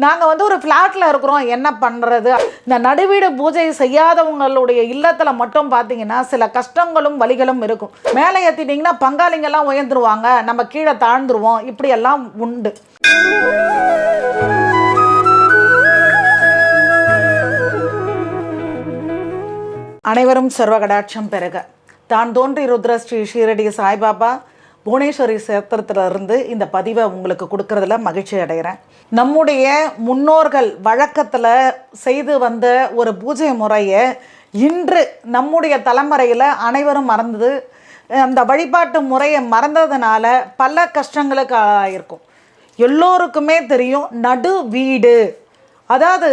நாங்கள் வந்து ஒரு ஃப்ளாட்டில் இருக்கிறோம், என்ன பண்ணுறது? இந்த நடுவீடு பூஜை செய்யாதவங்களுடைய இல்லத்தில் மட்டும் பார்த்தீங்கன்னா சில கஷ்டங்களும் வலிகளும் இருக்கும். மேலே ஏற்றிட்டிங்கன்னா பங்காளிங்கெல்லாம் உயர்ந்துருவாங்க, நம்ம கீழே தாழ்ந்துருவோம், இப்படியெல்லாம் உண்டு. அனைவரும் சர்வகடாட்சம் பெருக. தான் தோன்றி ருத்ர ஸ்ரீ ஷீரடி சாய்பாபா புவனேஸ்வரி சேத்திரத்திலிருந்து இந்த பதிவை உங்களுக்கு கொடுக்கறதுல மகிழ்ச்சி அடைகிறேன். நம்முடைய முன்னோர்கள் வழக்கத்தில் செய்து வந்த ஒரு பூஜை முறையை இன்று நம்முடைய தலைமுறையில் அனைவரும் மறந்தது. அந்த வழிபாட்டு முறையை மறந்ததுனால பல கஷ்டங்களுக்கு ஆயிருக்கும். எல்லோருக்குமே தெரியும் நடு வீடு. அதாவது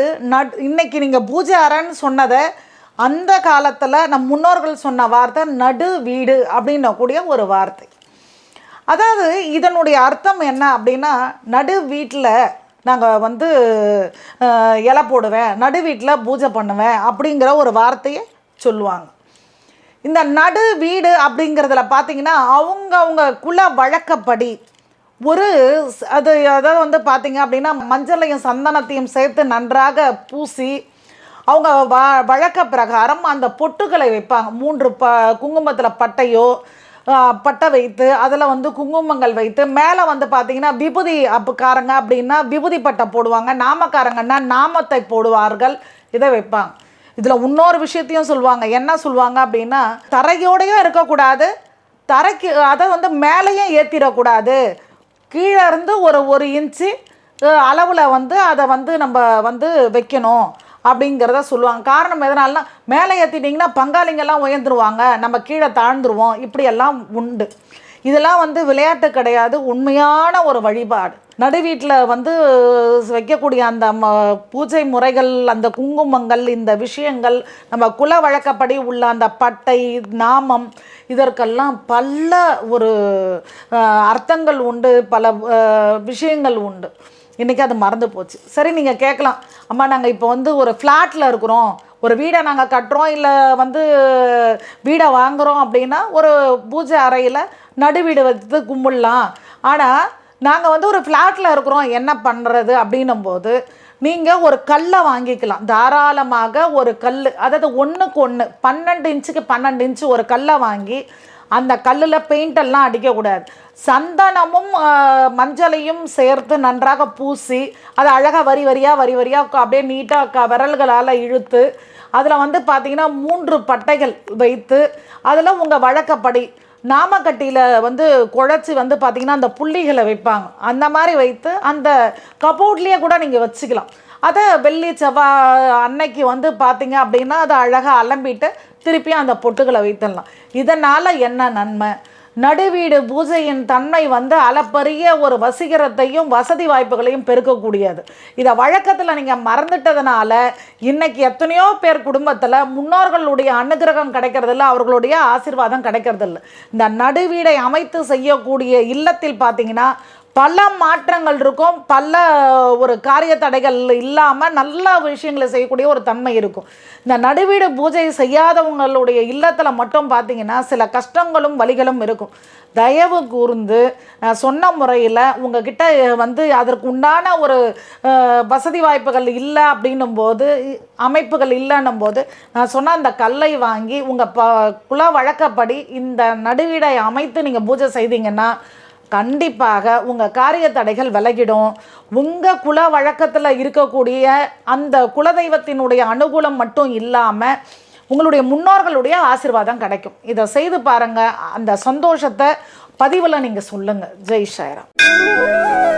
இன்னைக்கு நீங்கள் பூஜை அறைன்னு சொன்னதை அந்த காலத்தில் நம் முன்னோர்கள் சொன்ன வார்த்தை நடு வீடு அப்படின்னக்கூடிய ஒரு வார்த்தை. அதாவது இதனுடைய அர்த்தம் என்ன அப்படின்னா, நடு வீட்டில் நாங்கள் வந்து இலை போடுவேன், நடு வீட்டில் பூஜை பண்ணுவேன் அப்படிங்கிற ஒரு வார்த்தையை சொல்லுவாங்க. இந்த நடு வீடு அப்படிங்கிறதுல பார்த்தீங்கன்னா அவங்க குல வழக்கப்படி ஒரு அதாவது வந்து பார்த்தீங்க அப்படின்னா மஞ்சளையும் சந்தனத்தையும் சேர்த்து நன்றாக பூசி அவங்க வழக்க பிரகாரம் அந்த பொட்டுகளை வைப்பாங்க. 3 குங்குமத்தில் பட்டையோ பட்டை வைத்து அதில் வந்து குங்குமங்கள் வைத்து மேலே வந்து பார்த்திங்கன்னா விபூதி காரங்க அப்படின்னா விபூதி பட்டை போடுவாங்க, நாமக்காரங்கன்னா நாமத்தை போடுவார்கள், இதை வைப்பாங்க. இதில் இன்னொரு விஷயத்தையும் சொல்லுவாங்க. என்ன சொல்லுவாங்க அப்படின்னா, தரையோடையும் இருக்கக்கூடாது, தரைக்கு அதை வந்து மேலேயும் ஏற்றிடக்கூடாது, கீழே இருந்து ஒரு இன்ச்சு அளவில் வந்து அதை வந்து நம்ம வந்து வைக்கணும் அப்படிங்கிறத சொல்லுவாங்க. காரணம் எதனால்னா, மேலே ஏற்றிட்டிங்கன்னா பங்காளிங்கெல்லாம் உயர்ந்துருவாங்க, நம்ம கீழே தாழ்ந்துருவோம், இப்படியெல்லாம் உண்டு. இதெல்லாம் வந்து விளையாட்டு கிடையாது, உண்மையான ஒரு வழிபாடு. நடு வீட்டில் வந்து வைக்கக்கூடிய அந்த பூஜை முறைகள், அந்த குங்குமங்கள், இந்த விஷயங்கள் நம்ம குல வழக்கப்படி உள்ள அந்த பட்டை நாமம், இதற்கெல்லாம் பல ஒரு அர்த்தங்கள் உண்டு, பல விஷயங்கள் உண்டு. இன்றைக்கி அது மறந்து போச்சு. சரி, நீங்கள் கேட்கலாம், அம்மா நாங்கள் இப்போ வந்து ஒரு ஃப்ளாட்டில் இருக்கிறோம், ஒரு வீடை நாங்கள் கட்டுறோம், இல்லை வந்து வீடை வாங்குகிறோம் அப்படின்னா ஒரு பூஜை அறையில் நடு வீடு வச்சு கும்பிடலாம். ஆனால் நாங்கள் வந்து ஒரு ஃப்ளாட்டில் இருக்கிறோம், என்ன பண்ணுறது அப்படின்னும்போது நீங்கள் ஒரு கல்லை வாங்கிக்கலாம். தாராளமாக ஒரு கல், அதாவது 1க்கு 1 12 இன்ச்சுக்கு 12 இன்ச்சு ஒரு கல்லை வாங்கி அந்த கல்லில் பெயிண்டெல்லாம் அடிக்கக்கூடாது, சந்தனமும் மஞ்சளையும் சேர்த்து நன்றாக பூசி அதை அழகாக வரி வரியாக அப்படியே நீட்டாக விரல்களால் இழுத்து அதில் வந்து பார்த்திங்கன்னா 3 பட்டைகள் வைத்து அதில் உங்கள் வழக்கப்படி நாமக்கட்டியில் வந்து குழைச்சி வந்து பார்த்திங்கன்னா அந்த புள்ளிகளை வைப்பாங்க. அந்த மாதிரி வைத்து அந்த கபோர்ட்லேயே கூட நீங்கள் வச்சுக்கலாம். அதை வெள்ளி செவ்வாய் அன்னைக்கு வந்து பார்த்திங்க அப்படின்னா அதை அழகாக அலம்பிட்டு திருப்பியும் அந்த பொட்டுகளை வைத்துடலாம். இதனால் என்ன நன்மை? நடுவீடு பூஜையின் தன்மை வந்து அளப்பரிய ஒரு வசீகரத்தையும் வசதி வாய்ப்புகளையும் பெருக்கக்கூடியது. இதை வழக்கத்தில் நீங்கள் மறந்துட்டதுனால இன்றைக்கி எத்தனையோ பேர் குடும்பத்தில் முன்னோர்களுடைய அனுகிரகம் கிடைக்கிறதில்ல, அவர்களுடைய ஆசீர்வாதம் கிடைக்கிறதில்ல. இந்த நடுவீடை அமைத்து செய்யக்கூடிய இல்லத்தில் பார்த்திங்கன்னா பல மாற்றங்கள் இருக்கும், பல ஒரு காரிய தடைகள் இல்லாமல் நல்ல விஷயங்களை செய்யக்கூடிய ஒரு தன்மை இருக்கும். இந்த நடுவீடு பூஜை செய்யாதவங்களுடைய இல்லத்தில் மட்டும் பார்த்திங்கன்னா சில கஷ்டங்களும் வலிகளும் இருக்கும். தயவு கூர்ந்து சொன்ன முறையில் உங்ககிட்ட வந்து அதற்கு உண்டான ஒரு வசதி வாய்ப்புகள் இல்லை அப்படின்னும் போது, அமைப்புகள் இல்லைன்னும் போது நான் சொன்ன அந்த கல்லை வாங்கி உங்கள் குல வழக்கப்படி இந்த நடுவீடை அமைத்து நீங்கள் பூஜை செய்தீங்கன்னா கண்டிப்பாக உங்கள் காரிய தடைகள் விலகிடும். உங்கள் குல வழக்கத்தில் இருக்கக்கூடிய அந்த குலதெய்வத்தினுடைய அனுகூலம் மட்டும் இல்லாமல் உங்களுடைய முன்னோர்களுடைய ஆசீர்வாதம் கிடைக்கும். இதை செய்து பாருங்கள், அந்த சந்தோஷத்தை பதிவில் நீங்கள் சொல்லுங்கள். ஜெய் சாய்ராம்.